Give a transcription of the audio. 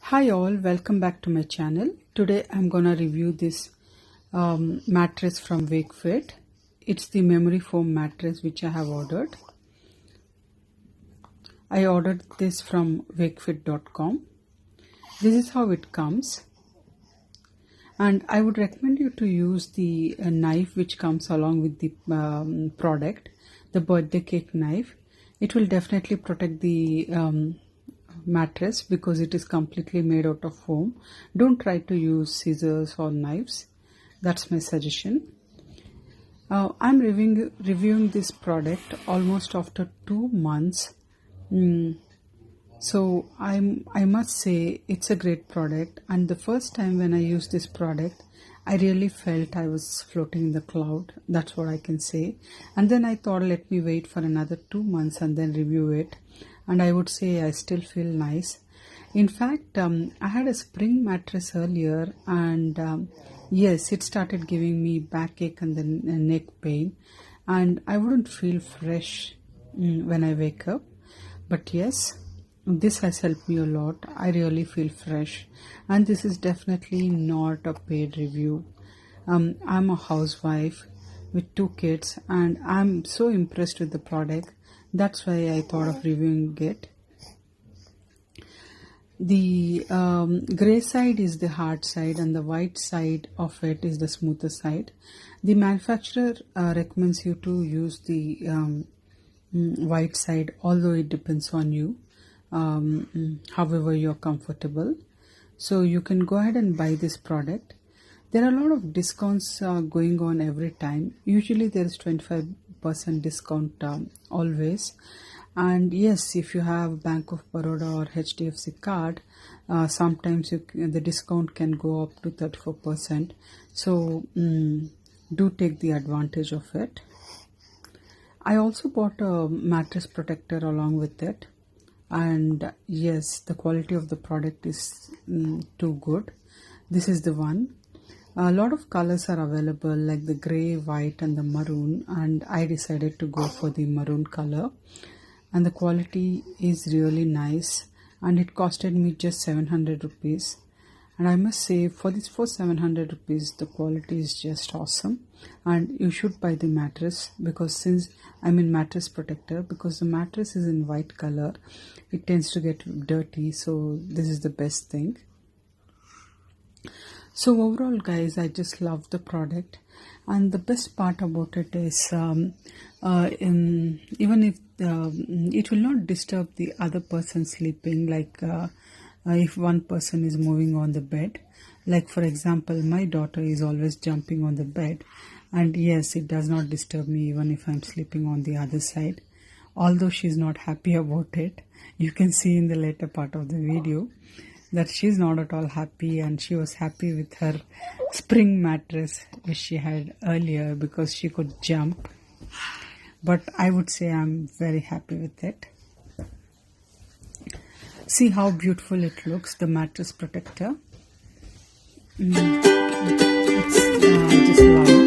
Hi all, welcome back to my channel. Today I'm gonna review this mattress from Wakefit. It's the memory foam mattress which I have ordered. I ordered this from wakefit.com. This is how it comes, and I would recommend you to use the knife which comes along with the product, the birthday cake knife. It will definitely protect the mattress because it is completely made out of foam. Don't try to use scissors or knives. That's my suggestion. I'm reviewing this product almost after 2 months. So I must say it's a great product, and the first time when I used this product I really felt I was floating in the cloud. That's what I can say. And then I thought, let me wait for another 2 months and then review it, and I would say I still feel nice. In fact, I had a spring mattress earlier, and yes, it started giving me backache and then neck pain, and I wouldn't feel fresh when I wake up. But yes, this has helped me a lot. I really feel fresh, and this is definitely not a paid review. I'm a housewife with 2 kids, and I'm so impressed with the product. That's why I thought of reviewing it. The gray side is the hard side, and the white side of it is the smoother side. The manufacturer recommends you to use the white side, although it depends on you. However you're comfortable, so you can go ahead and buy this product. There are a lot of discounts going on every time. Usually there is 25% discount always, and yes, if you have Bank of Baroda or HDFC card, sometimes the discount can go up to 34%. So do take the advantage of it. I also bought a mattress protector along with it, and yes, the quality of the product is too good. This is the one. A lot of colors are available, like the gray, white and the maroon, and I decided to go for the maroon color, and the quality is really nice, and it costed me just 700 rupees. And I must say, for 700 rupees, the quality is just awesome, and you should buy the mattress, because since I'm in mattress protector, because the mattress is in white color, it tends to get dirty, so this is the best thing. So overall guys, I just love the product, and the best part about it is even if it will not disturb the other person sleeping, like if one person is moving on the bed. Like for example, my daughter is always jumping on the bed, and yes, it does not disturb me even if I'm sleeping on the other side, although she's not happy about it. You can see in the later part of the video that she's not at all happy, and she was happy with her spring mattress which she had earlier because she could jump. But I would say I'm very happy with it. See how beautiful it looks, the mattress protector. I just love it.